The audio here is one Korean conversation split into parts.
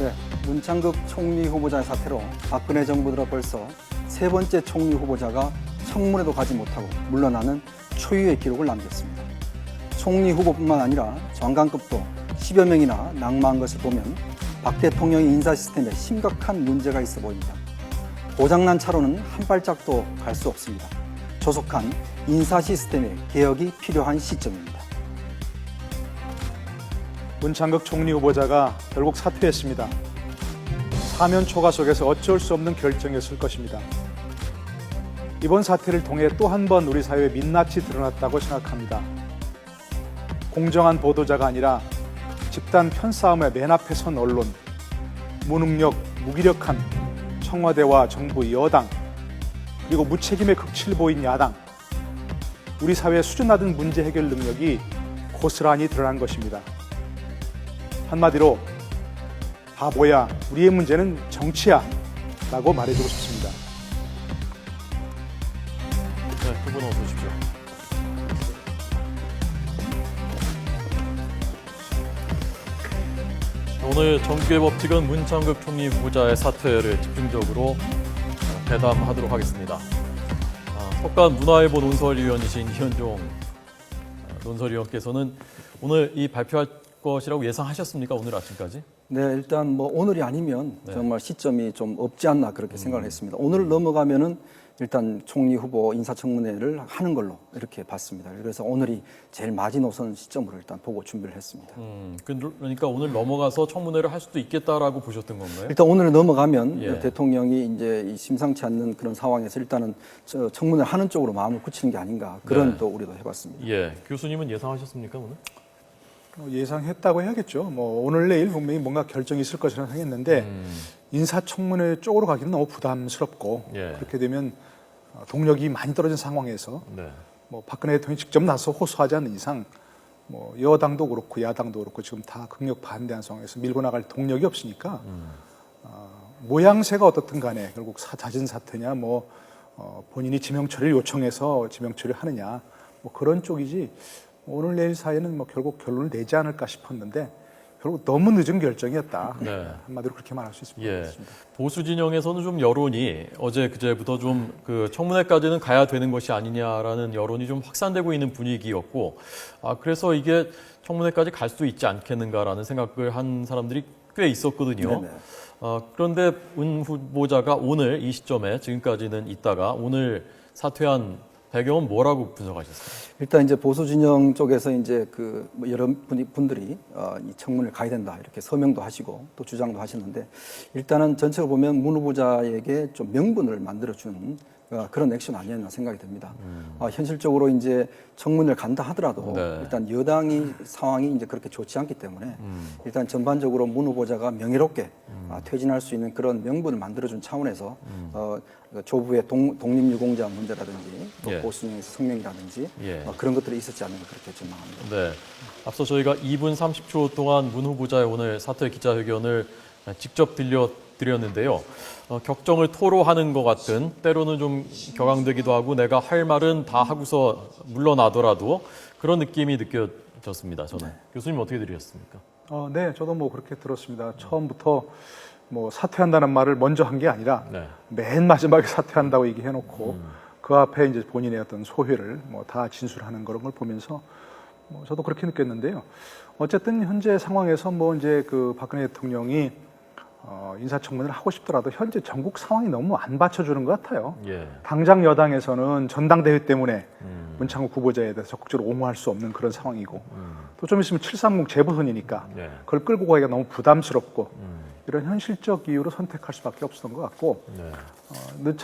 네, 문창극 총리 후보자의 사태로 박근혜 정부 들어 벌써 세 번째 총리 후보자가 청문회도 가지 못하고 물러나는 초유의 기록을 남겼습니다. 총리 후보뿐만 아니라 장관급도 10여 명이나 낙마한 것을 보면 박 대통령의 인사 시스템에 심각한 문제가 있어 보입니다. 고장난 차로는 한 발짝도 갈 수 없습니다. 조속한 인사 시스템의 개혁이 필요한 시점입니다. 문창극 총리 후보자가 결국 사퇴했습니다. 사면 초가 속에서 어쩔 수 없는 결정이었을 것입니다. 이번 사태를 통해 또 한 번 우리 사회의 민낯이 드러났다고 생각합니다. 공정한 보도자가 아니라 집단 편싸움의 맨 앞에 선 언론, 무능력, 무기력한 청와대와 정부 여당, 그리고 무책임의 극치를 보인 야당, 우리 사회의 수준 낮은 문제 해결 능력이 고스란히 드러난 것입니다. 한마디로 바보야, 우리의 문제는 정치야 라고 말해주고 싶습니다. 네, 두 분 어서 오십시오. 오늘 정규의 법칙은 문창극 총리 후보자의 사퇴를 집중적으로 대담하도록 하겠습니다. 석간 문화일보 논설위원이신 이현종 논설위원께서는 오늘 이 발표할 것이라고 예상하셨습니까? 오늘 아침까지? 네, 일단 오늘이 아니면 정말 시점이 좀 없지 않나 그렇게 생각을 했습니다. 오늘 넘어가면은 일단 총리 후보 인사청문회를 하는 걸로 이렇게 봤습니다. 그래서 오늘이 제일 마지노선 시점으로 일단 보고 준비를 했습니다. 그러니까 오늘 넘어가서 청문회를 할 수도 있겠다라고 보셨던 건가요? 일단 오늘 넘어가면 대통령이 이제 이 심상치 않는 그런 상황에서 일단은 청문회를 하는 쪽으로 마음을 굳히는 게 아닌가 그런 또 우리도 해봤습니다. 예, 교수님은 예상하셨습니까 오늘? 예상했다고 해야겠죠. 오늘 내일 분명히 뭔가 결정이 있을 것이라 생각했는데 인사청문회 쪽으로 가기는 너무 부담스럽고 그렇게 되면 동력이 많이 떨어진 상황에서 박근혜 대통령이 직접 나서 호소하지 않는 이상 여당도 그렇고 야당도 그렇고 지금 다 극력 반대한 상황에서 밀고 나갈 동력이 없으니까 모양새가 어떻든 간에 결국 잦은 사태냐 본인이 지명 처리를 요청해서 지명 처리를 하느냐 그런 쪽이지 오늘 내일 사이에는 결국 결론을 내지 않을까 싶었는데 결국 너무 늦은 결정이었다. 한마디로 그렇게 말할 수 있을 것 같습니다. 보수 진영에서는 좀 여론이 어제 그제부터 좀 그 청문회까지는 가야 되는 것이 아니냐라는 여론이 좀 확산되고 있는 분위기였고, 그래서 이게 청문회까지 갈 수 있지 않겠는가라는 생각을 한 사람들이 꽤 있었거든요. 그런데 문 후보자가 오늘 이 시점에 지금까지는 있다가 오늘 사퇴한 배경은 뭐라고 분석하셨어요? 일단 이제 보수 진영 쪽에서 이제 여러 분들이 이 청문회를 가야 된다 이렇게 서명도 하시고 또 주장도 하시는데 일단은 전체를 보면 문 후보자에게 좀 명분을 만들어준 그런 액션 아니었나 생각이 듭니다. 현실적으로 이제 청문회를 간다 하더라도 일단 여당이 상황이 이제 그렇게 좋지 않기 때문에 일단 전반적으로 문 후보자가 명예롭게 퇴진할 수 있는 그런 명분을 만들어준 차원에서 조부의 독립유공자 문제라든지 또 보수진영에서 성명이라든지 그런 것들이 있었지 않는가 그렇게 전망합니다. 네. 앞서 저희가 2분 30초 동안 문 후보자의 오늘 사퇴 기자회견을 직접 들려드렸는데요. 격정을 토로하는 것 같은 때로는 좀 격앙되기도 하고 내가 할 말은 다 하고서 물러나더라도 그런 느낌이 느껴졌습니다. 저는. 교수님 어떻게 들으셨습니까? 네, 저도 그렇게 들었습니다. 처음부터 사퇴한다는 말을 먼저 한 게 아니라 맨 마지막에 사퇴한다고 얘기해놓고 그 앞에 이제 본인의 어떤 소회를 다 진술하는 그런 걸 보면서 저도 그렇게 느꼈는데요. 어쨌든 현재 상황에서 이제 박근혜 대통령이 인사청문회를 하고 싶더라도 현재 전국 상황이 너무 안 받쳐주는 것 같아요. 당장 여당에서는 전당대회 때문에 문창극 후보자에 대해서 적극적으로 옹호할 수 없는 그런 상황이고 또 좀 있으면 730 재보선이니까 그걸 끌고 가기가 너무 부담스럽고 이런 현실적 이유로 선택할 수밖에 없었던 것 같고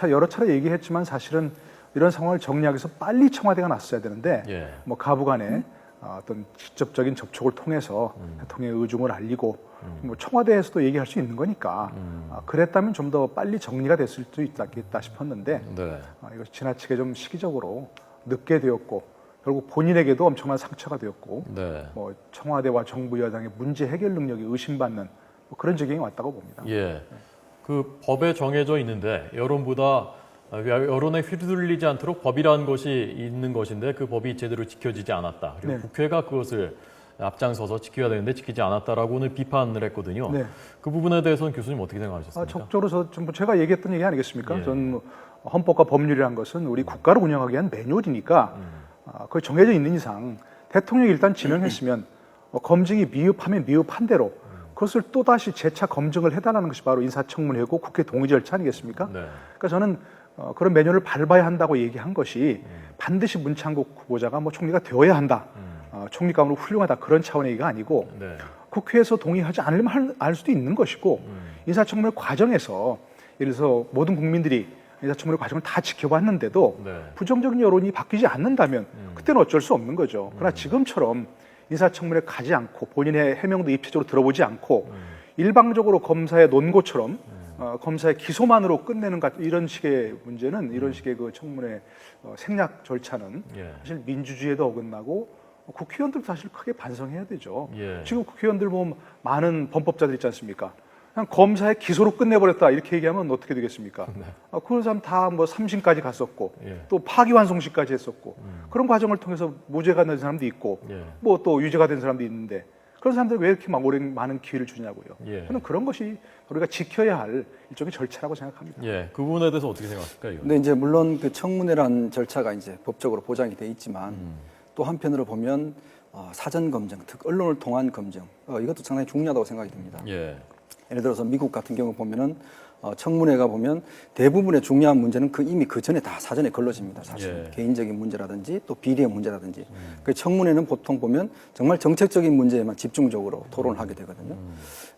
여러 차례 얘기했지만 사실은 이런 상황을 정리하기 위해서 빨리 청와대가 나섰어야 되는데 가부간에 어떤 직접적인 접촉을 통해서 대통령의 의중을 알리고 청와대에서도 얘기할 수 있는 거니까 그랬다면 좀 더 빨리 정리가 됐을 수 있겠다 싶었는데 이것이 지나치게 좀 시기적으로 늦게 되었고 결국 본인에게도 엄청난 상처가 되었고 청와대와 정부 여당의 문제 해결 능력이 의심받는 그런 지경이 왔다고 봅니다. 그 법에 정해져 있는데 여론에 휘둘리지 않도록 법이라는 것이 있는 것인데 그 법이 제대로 지켜지지 않았다. 그리고 국회가 그것을 앞장서서 지켜야 되는데 지키지 않았다라고는 비판을 했거든요. 네. 그 부분에 대해서는 교수님 어떻게 생각하셨습니까? 적절히 제가 얘기했던 얘기 아니겠습니까? 예. 전 헌법과 법률이란 것은 우리 국가를 운영하기 위한 매뉴얼이니까 그게 정해져 있는 이상 대통령이 일단 지명했으면 검증이 미흡하면 미흡한 대로 그것을 또다시 재차 검증을 해달라는 것이 바로 인사청문회고 국회 동의 절차 아니겠습니까? 네. 그러니까 저는 그런 매뉴얼을 밟아야 한다고 얘기한 것이 반드시 문창국 후보자가 뭐 총리가 되어야 한다. 총리감으로 훌륭하다. 그런 차원의 얘기가 아니고 네. 국회에서 동의하지 않으면 알 수도 있는 것이고 인사청문회 과정에서 예를 들어서 모든 국민들이 인사청문회 과정을 다 지켜봤는데도 네. 부정적인 여론이 바뀌지 않는다면 그때는 어쩔 수 없는 거죠. 그러나 지금처럼 인사청문회 가지 않고 본인의 해명도 입체적으로 들어보지 않고 일방적으로 검사의 논고처럼 검사의 기소만으로 끝내는 이런 식의 문제는 이런 식의 그 청문회 생략 절차는 예. 사실 민주주의에도 어긋나고 국회의원들도 사실 크게 반성해야 되죠. 예. 지금 국회의원들 보면 많은 범법자들 있지 않습니까? 그냥 검사의 기소로 끝내버렸다 이렇게 얘기하면 어떻게 되겠습니까? 네. 그런 사람 다 뭐 3심까지 갔었고 예. 또 파기환송식까지 했었고 그런 과정을 통해서 무죄가 된 사람도 있고 예. 뭐 또 유죄가 된 사람도 있는데 그런 사람들 왜 이렇게 많은 기회를 주냐고요. 예. 저는 그런 것이 우리가 지켜야 할 일종의 절차라고 생각합니다. 예, 그 부분에 대해서 어떻게 생각하십니까? 이건? 근데 이제 물론 그 청문회란 절차가 이제 법적으로 보장이 돼 있지만 또 한편으로 보면 사전 검증, 특 언론을 통한 검증 이것도 상당히 중요하다고 생각이 듭니다. 예. 예를 들어서 미국 같은 경우 보면은 청문회가 보면 대부분의 중요한 문제는 이미 그 전에 다 사전에 걸러집니다. 사실 예. 개인적인 문제라든지 또 비리의 문제라든지 그 청문회는 보통 보면 정말 정책적인 문제에만 집중적으로 토론을 하게 되거든요.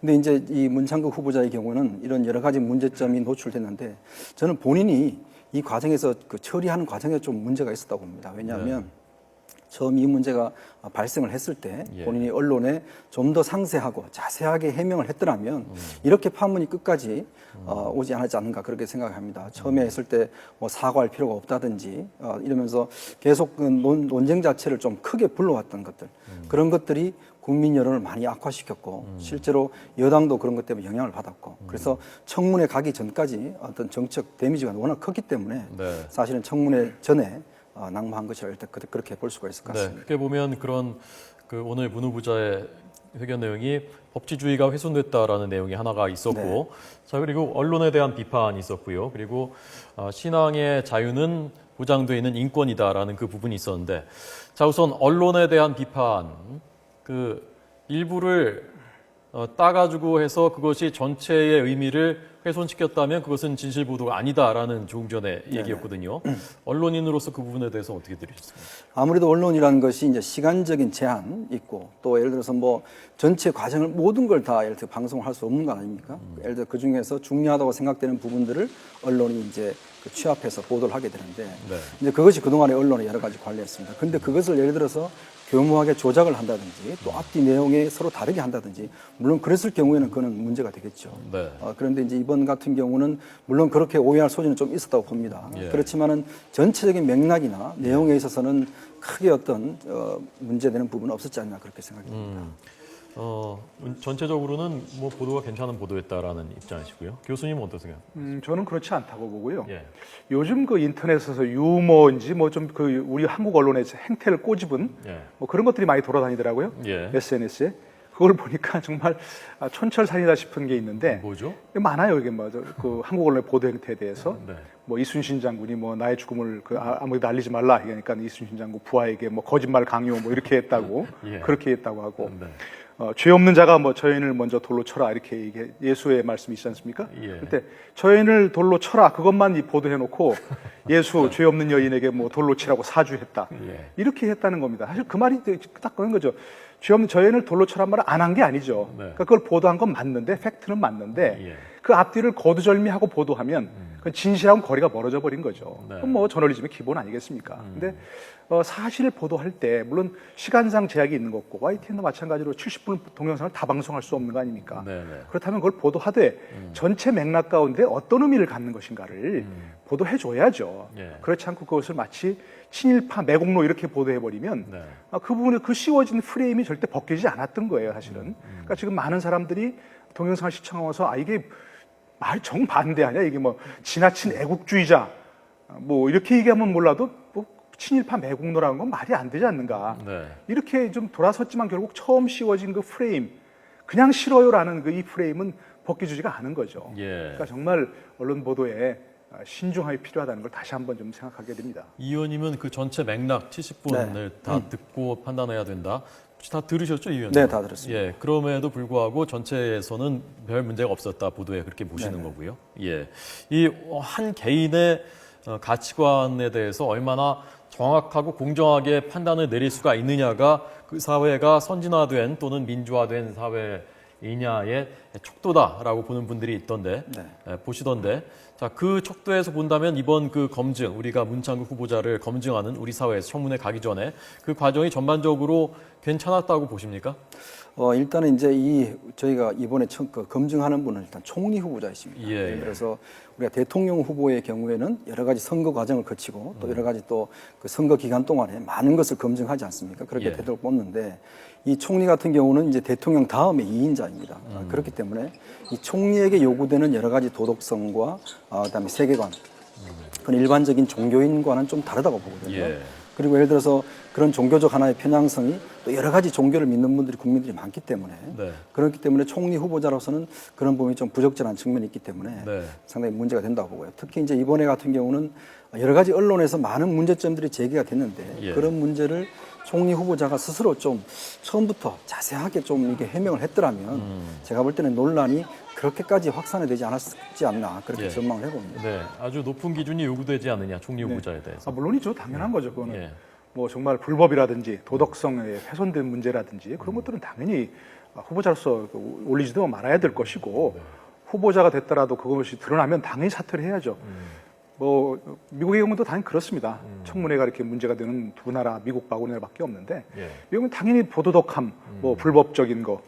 근데 이제 이 문창국 후보자의 경우는 이런 여러 가지 문제점이 노출됐는데 저는 본인이 이 과정에서 그 처리하는 과정에 좀 문제가 있었다고 봅니다. 왜냐하면 처음 이 문제가 발생을 했을 때 예. 본인이 언론에 좀 더 상세하고 자세하게 해명을 했더라면 이렇게 파문이 끝까지 오지 않았지 않는가 그렇게 생각합니다. 처음에 했을 때 뭐 사과할 필요가 없다든지 이러면서 계속 그 논쟁 자체를 좀 크게 불러왔던 것들 그런 것들이 국민 여론을 많이 악화시켰고 실제로 여당도 그런 것 때문에 영향을 받았고 그래서 청문회 가기 전까지 어떤 정책 데미지가 워낙 컸기 때문에 네. 사실은 청문회 전에 낙마한 것이라 일단 그렇게 볼 수가 있을 것 네, 같습니다. 그렇게 보면 그런 그 오늘 문 후보자의 회견 내용이 법치주의가 훼손됐다라는 내용이 하나가 있었고, 네. 자 그리고 언론에 대한 비판이 있었고요. 그리고 신앙의 자유는 보장되어 있는 인권이다라는 그 부분이 있었는데, 자 우선 언론에 대한 비판 그 일부를 따가지고 해서 그것이 전체의 의미를 훼손시켰다면 그것은 진실 보도가 아니다라는 조금 전에 얘기였거든요. 언론인으로서 그 부분에 대해서 어떻게 들으셨습니까? 아무래도 언론이라는 것이 이제 시간적인 제한 있고 또 예를 들어서 뭐 전체 과정을 모든 걸 다 예를 들어 방송을 할 수 없는 거 아닙니까? 예를 들어 그 중에서 중요하다고 생각되는 부분들을 언론이 이제 그 취합해서 보도를 하게 되는데 네. 이제 그것이 그동안에 언론이 여러 가지 관리했습니다. 그런데 그것을 예를 들어서 교묘하게 조작을 한다든지 또 앞뒤 내용이 서로 다르게 한다든지 물론 그랬을 경우에는 그거는 문제가 되겠죠. 네. 그런데 이제 이번 같은 경우는 물론 그렇게 오해할 소지는 좀 있었다고 봅니다. 예. 그렇지만은 전체적인 맥락이나 내용에 있어서는 크게 어떤 문제되는 부분은 없었지 않나 그렇게 생각이 듭니다. 전체적으로는 뭐 보도가 괜찮은 보도였다라는 입장이시고요. 교수님은 어떠세요? 저는 그렇지 않다고 보고요. 예. 요즘 그 인터넷에서 유머인지 뭐 좀 그 우리 한국 언론의 행태를 꼬집은 예. 뭐 그런 것들이 많이 돌아다니더라고요. 예. SNS에. 그걸 보니까 정말 촌철살인이다 싶은 게 있는데 뭐죠? 많아요. 이게 뭐 그 한국 언론의 보도 행태에 대해서 네. 뭐 이순신 장군이 뭐 나의 죽음을 아무에도 알리지 말라 그러니까 이순신 장군 부하에게 뭐 거짓말 강요 뭐 이렇게 했다고 예. 그렇게 했다고 하고 네. 죄 없는 자가 뭐 저인을 먼저 돌로 쳐라 이렇게 이게 예수의 말씀이 있지 않습니까? 예. 그때 저인을 돌로 쳐라 그것만 보도해놓고 예수 죄 없는 여인에게 뭐 돌로 치라고 사주했다 예. 이렇게 했다는 겁니다. 사실 그 말이 딱 그런 거죠. 죄 없는 저인을 돌로 쳐란 말을 안 한 게 아니죠. 네. 그러니까 그걸 보도한 건 맞는데 팩트는 맞는데 예. 그 앞뒤를 거두절미하고 보도하면 그 진실하고 거리가 멀어져 버린 거죠. 네. 그럼 뭐 저널리즘의 기본 아니겠습니까? 근데 사실을 보도할 때 물론 시간상 제약이 있는 거고 YTN도 마찬가지로 70분 동영상을 다 방송할 수 없는 거 아닙니까? 네, 네. 그렇다면 그걸 보도하되 전체 맥락 가운데 어떤 의미를 갖는 것인가를 보도해 줘야죠. 예. 그렇지 않고 그것을 마치 친일파 매국노 이렇게 보도해 버리면 네. 그 부분에 그 씌워진 프레임이 절대 벗기지 않았던 거예요, 사실은. 그러니까 지금 많은 사람들이 동영상을 시청하면서 이게 말 정반대 아니야? 이게 뭐 지나친 애국주의자 뭐 이렇게 얘기하면 몰라도 뭐 친일파 매국노라는 건 말이 안 되지 않는가. 네. 이렇게 좀 돌아섰지만 결국 처음 씌워진 그 프레임, 그냥 싫어요라는 그 이 프레임은 벗겨지지가 않은 거죠. 예. 그러니까 정말 언론 보도에 신중함이 필요하다는 걸 다시 한번 좀 생각하게 됩니다. 이 의원님은 그 전체 맥락 70분을 다 듣고 판단해야 된다. 혹시 다 들으셨죠, 이 의원님? 네, 다 들었습니다. 예, 그럼에도 불구하고 전체에서는 별 문제가 없었다 보도에 그렇게 보시는 거고요. 예, 이 한 개인의 가치관에 대해서 얼마나 정확하고 공정하게 판단을 내릴 수가 있느냐가 그 사회가 선진화된 또는 민주화된 사회이냐의 척도다라고 보는 분들이 있던데, 보시던데, 자, 그 척도에서 본다면 이번 그 검증, 우리가 문창국 후보자를 검증하는 우리 사회에서 청문회 가기 전에 그 과정이 전반적으로 괜찮았다고 보십니까? 일단은 이제 저희가 이번에 검증하는 분은 일단 총리 후보자이십니다. 예. 그래서 우리가 대통령 후보의 경우에는 여러 가지 선거 과정을 거치고 또 여러 가지 또 그 선거 기간 동안에 많은 것을 검증하지 않습니까? 그렇게 예. 대통령을 뽑는데 이 총리 같은 경우는 이제 대통령 다음에 2인자입니다. 그렇기 때문에 이 총리에게 요구되는 여러 가지 도덕성과 그다음에 세계관, 그건 일반적인 종교인과는 좀 다르다고 보거든요. 예. 그리고 예를 들어서 그런 종교적 하나의 편향성이 또 여러 가지 종교를 믿는 분들이 국민들이 많기 때문에 네. 그렇기 때문에 총리 후보자로서는 그런 부분이 좀 부적절한 측면이 있기 때문에 네. 상당히 문제가 된다고 보고요. 특히 이제 이번에 같은 경우는 여러 가지 언론에서 많은 문제점들이 제기가 됐는데 예. 그런 문제를 총리 후보자가 스스로 좀 처음부터 자세하게 좀 이게 해명을 했더라면 제가 볼 때는 논란이 그렇게까지 확산이 되지 않았지 않나 그렇게 예. 전망을 해봅니다. 네, 아주 높은 기준이 요구되지 않느냐, 총리 후보자에 대해서. 물론이죠. 당연한 거죠. 그거는. 예. 뭐 정말 불법이라든지 도덕성에 훼손된 문제라든지 그런 것들은 당연히 후보자로서 올리지도 말아야 될 것이고 후보자가 됐더라도 그것이 드러나면 당연히 사퇴를 해야죠. 뭐 미국의 경우도 당연히 그렇습니다. 청문회가 이렇게 문제가 되는 두 나라, 미국하고 우리나라밖에 없는데 예. 미국은 당연히 부도덕함, 뭐 불법적인 거.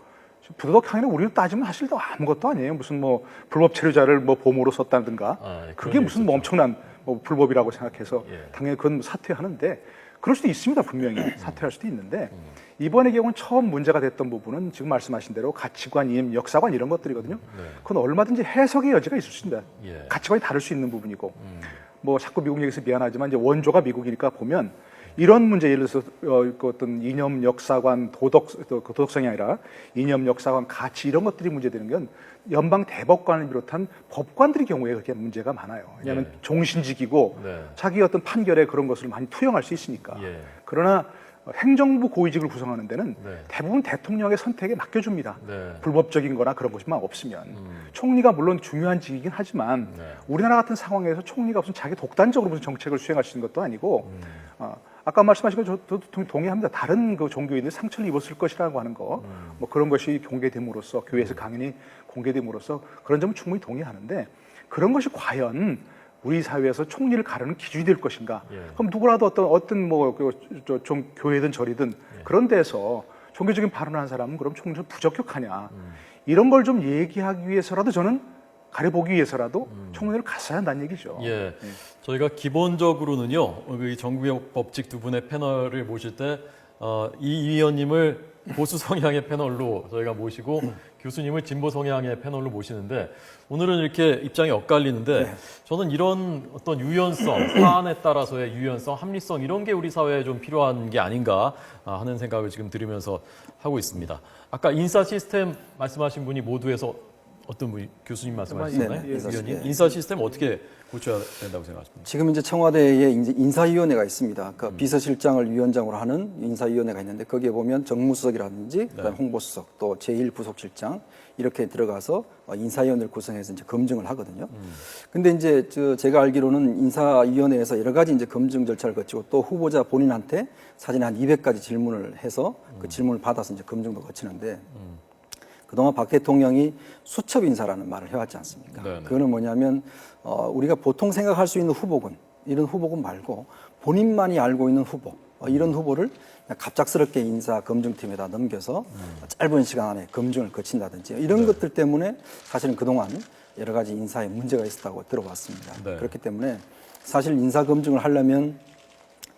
부도덕 행위는 우리로 따지면 사실 아무것도 아니에요. 무슨 뭐 불법 체류자를 뭐 보모로 썼다든가 그게 무슨 뭐 엄청난 뭐 불법이라고 생각해서 예. 당연히 그건 사퇴하는데 그럴 수도 있습니다. 분명히 사퇴할 수도 있는데 이번의 경우는 처음 문제가 됐던 부분은 지금 말씀하신 대로 가치관, 이념, 역사관 이런 것들이거든요. 그건 얼마든지 해석의 여지가 있을 수 있습니다. 예. 가치관이 다를 수 있는 부분이고 뭐 자꾸 미국 얘기해서 미안하지만 이제 원조가 미국이니까 보면 이런 문제 예를 들어서 그 어떤 이념, 역사관, 도덕성이 아니라 이념, 역사관, 가치 이런 것들이 문제되는 건 연방 대법관을 비롯한 법관들의 경우에 그렇게 문제가 많아요. 왜냐하면 예. 종신직이고 네. 자기 어떤 판결에 그런 것을 많이 투영할 수 있으니까. 예. 그러나 행정부 고위직을 구성하는 데는 네. 대부분 대통령의 선택에 맡겨줍니다. 네. 불법적인 거나 그런 것만 없으면. 총리가 물론 중요한 직이긴 하지만 네. 우리나라 같은 상황에서 총리가 무슨 자기 독단적으로 무슨 정책을 수행할 수 있는 것도 아니고 아까 말씀하신 거 저도 동의합니다. 다른 그 종교인들이 상처를 입었을 것이라고 하는 거, 뭐 그런 것이 공개됨으로써 교회에서 강연이 공개됨으로써 그런 점은 충분히 동의하는데 그런 것이 과연 우리 사회에서 총리를 가르는 기준이 될 것인가? 예. 그럼 누구라도 어떤 뭐 좀 교회든 절이든 그런 데서 종교적인 발언을 한 사람은 그럼 총리를 부적격하냐? 이런 걸 좀 얘기하기 위해서라도 저는 가려보기 위해서라도 총리를 갔어야 한다는 얘기죠. 예. 저희가 기본적으로는요, 이 정구역 법칙 두 분의 패널을 모실 때, 이 위원님을 보수 성향의 패널로 저희가 모시고 교수님을 진보 성향의 패널로 모시는데 오늘은 이렇게 입장이 엇갈리는데 저는 이런 어떤 유연성, 사안에 따라서의 유연성, 합리성 이런 게 우리 사회에 좀 필요한 게 아닌가 하는 생각을 지금 들으면서 하고 있습니다. 아까 인사 시스템 말씀하신 분이 모두에서 어떤 분이 교수님 말씀하셨나요? 네, 위원님 인사 시스템 어떻게 고쳐야 된다고 생각하십니까? 지금 이제 청와대에 이제 인사위원회가 있습니다. 그 비서실장을 위원장으로 하는 인사위원회가 있는데 거기에 보면 정무수석이라든지 그다음 홍보수석 또 제1부속실장 이렇게 들어가서 인사위원회를 구성해서 이제 검증을 하거든요. 근데 이제 제가 알기로는 인사위원회에서 여러 가지 이제 검증 절차를 거치고 또 후보자 본인한테 사전에 한 200가지 질문을 해서 그 질문을 받아서 이제 검증도 거치는데 그동안 박 대통령이 수첩 인사라는 말을 해왔지 않습니까? 네네. 그거는 뭐냐면 우리가 보통 생각할 수 있는 후보군 이런 후보군 말고 본인만이 알고 있는 후보 이런 후보를 그냥 갑작스럽게 인사 검증팀에다 넘겨서 짧은 시간 안에 검증을 거친다든지 이런 것들 때문에 사실은 그동안 여러 가지 인사에 문제가 있었다고 들어봤습니다. 네. 그렇기 때문에 사실 인사 검증을 하려면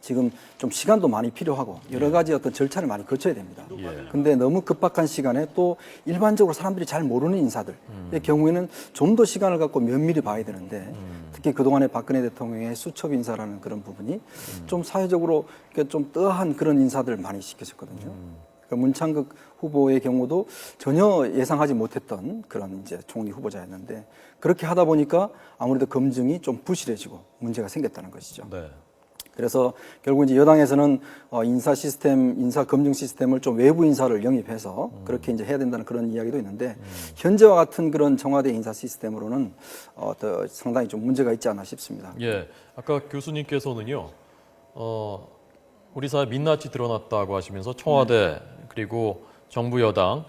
지금 좀 시간도 많이 필요하고 여러 가지 어떤 절차를 많이 거쳐야 됩니다. 근데 너무 급박한 시간에 또 일반적으로 사람들이 잘 모르는 인사들의 경우에는 좀 더 시간을 갖고 면밀히 봐야 되는데 특히 그동안에 박근혜 대통령의 수첩 인사라는 그런 부분이 좀 사회적으로 좀 떠한 그런 인사들을 많이 시켜졌거든요. 문창극 후보의 경우도 전혀 예상하지 못했던 그런 이제 총리 후보자였는데 그렇게 하다 보니까 아무래도 검증이 좀 부실해지고 문제가 생겼다는 것이죠. 네. 그래서 결국 이제 여당에서는 인사 시스템, 인사 검증 시스템을 좀 외부 인사를 영입해서 그렇게 이제 해야 된다는 그런 이야기도 있는데 현재와 같은 그런 청와대 인사 시스템으로는 더 상당히 좀 문제가 있지 않나 싶습니다. 예. 아까 교수님께서는요, 우리 사회 민낯이 드러났다고 하시면서 청와대 그리고 정부 여당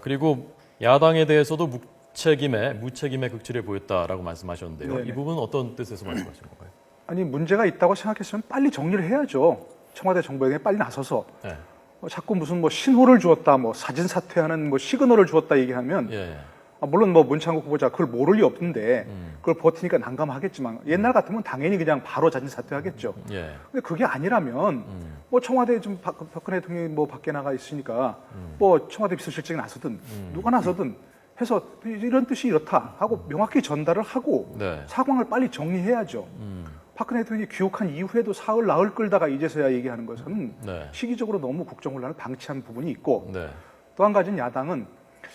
그리고 야당에 대해서도 무책임의 극치를 보였다라고 말씀하셨는데요. 네네. 이 부분은 어떤 뜻에서 말씀하신 건가요? 아니 문제가 있다고 생각했으면 빨리 정리를 해야죠. 청와대 정부에게 빨리 나서서 네. 자꾸 무슨 뭐 신호를 주었다, 뭐 사진 사퇴하는 뭐 시그널을 주었다 얘기하면 예. 물론 뭐 문창국 후보자 그걸 모를 리 없는데 그걸 버티니까 난감하겠지만 옛날 같으면 당연히 그냥 바로 자진 사퇴하겠죠. 예. 근데 그게 아니라면 뭐 청와대 좀 박근혜 대통령이 뭐 밖에 나가 있으니까 뭐 청와대 비서실장이 나서든 누가 나서든 해서 이런 뜻이 이렇다 하고 명확히 전달을 하고 네. 상황을 빨리 정리해야죠. 박근혜 대통령이 귀국한 이후에도 사흘 나흘 끌다가 이제서야 얘기하는 것은 네. 시기적으로 너무 국정혼란을 방치한 부분이 있고 네. 또 한 가지는 야당은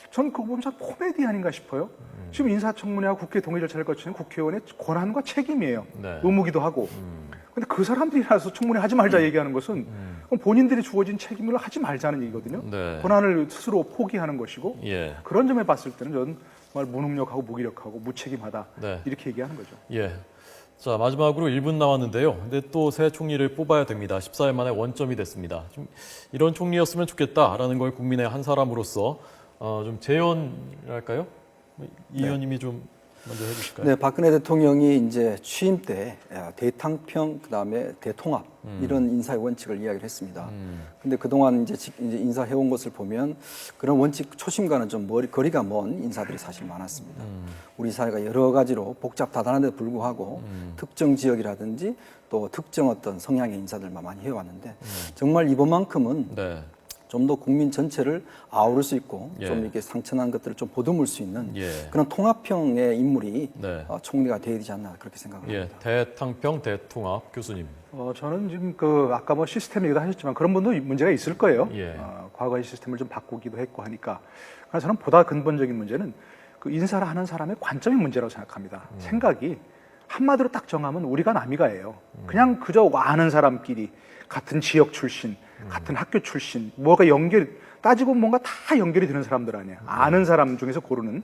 저는 그거 보면 참 코미디 아닌가 싶어요. 지금 인사청문회와 국회 동의 절차를 거치는 국회의원의 권한과 책임이에요. 네. 의무기도 하고. 근데 그 사람들이 나서 청문회 하지 말자 얘기하는 것은 그럼 본인들이 주어진 책임을 하지 말자는 얘기거든요. 네. 권한을 스스로 포기하는 것이고 예. 그런 점에 봤을 때는 저는 정말 무능력하고 무기력하고 무책임하다 네. 이렇게 얘기하는 거죠. 예. 자, 마지막으로 1분 남았는데요. 근데 또 새 총리를 뽑아야 됩니다. 14일 만에 원점이 됐습니다. 좀 이런 총리였으면 좋겠다라는 걸 국민의 한 사람으로서 좀 재연할까요? 이 의원님이 좀 먼저 해주실까요? 네, 박근혜 대통령이 이제 취임 때 대탕평 그다음에 대통합 이런 인사의 원칙을 이야기를 했습니다. 근데 그동안 이제 인사해 온 것을 보면 그런 원칙 초심과는 좀 거리가 먼 인사들이 사실 많았습니다. 우리 사회가 여러 가지로 복잡다단한데도 불구하고 특정 지역이라든지 또 특정 어떤 성향의 인사들만 많이 해왔는데 정말 이번만큼은 네. 좀 더 국민 전체를 아우를 수 있고 예. 좀 이렇게 상처난 것들을 좀 보듬을 수 있는 예. 그런 통합형의 인물이 네. 총리가 되어야 되지 않나 그렇게 생각합니다. 예. 대탕평 대통합 교수님. 저는 지금 아까 뭐 시스템 얘기도 하셨지만 그런 분도 문제가 있을 거예요. 예. 과거의 시스템을 좀 바꾸기도 했고 하니까. 그래서 저는 보다 근본적인 문제는 그 인사를 하는 사람의 관점이 문제라고 생각합니다. 생각이 한마디로 딱 정하면 우리가 남이가예요. 그냥 그저 아는 사람끼리 같은 지역 출신, 같은 학교 출신, 뭐가 따지고 뭔가 다 연결이 되는 사람들 아니에요. 아는 사람 중에서 고르는.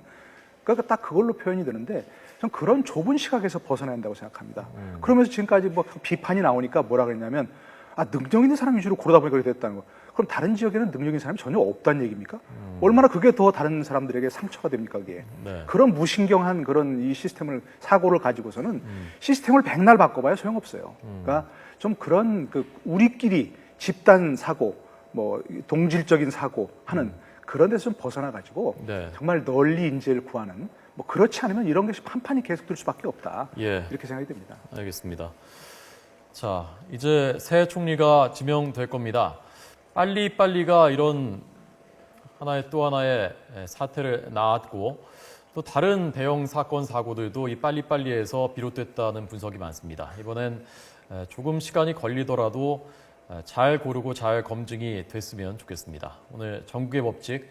그러니까 딱 그걸로 표현이 되는데 전 그런 좁은 시각에서 벗어나야 한다고 생각합니다. 그러면서 지금까지 뭐 비판이 나오니까 뭐라 그랬냐면 능력 있는 사람 위주로 고르다 보니까 그렇게 됐다는 거. 그럼 다른 지역에는 능력 있는 사람이 전혀 없다는 얘기입니까? 얼마나 그게 더 다른 사람들에게 상처가 됩니까, 그게? 네. 그런 무신경한 그런 이 사고를 가지고서는 시스템을 백날 바꿔봐야 소용없어요. 그러니까 좀 그런 우리끼리 집단 사고, 뭐 동질적인 사고 하는 그런 데서 좀 벗어나가지고 네. 정말 널리 인재를 구하는 뭐 그렇지 않으면 이런 것이 판판이 계속될 수밖에 없다. 예. 이렇게 생각이 됩니다. 알겠습니다. 자, 이제 새 총리가 지명될 겁니다. 빨리빨리가 이런 또 하나의 사태를 낳았고 또 다른 대형 사건 사고들도 이 빨리빨리에서 비롯됐다는 분석이 많습니다. 이번엔 조금 시간이 걸리더라도 잘 고르고 잘 검증이 됐으면 좋겠습니다. 오늘 전국의 법칙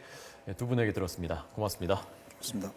두 분에게 들었습니다. 고맙습니다. 좋습니다.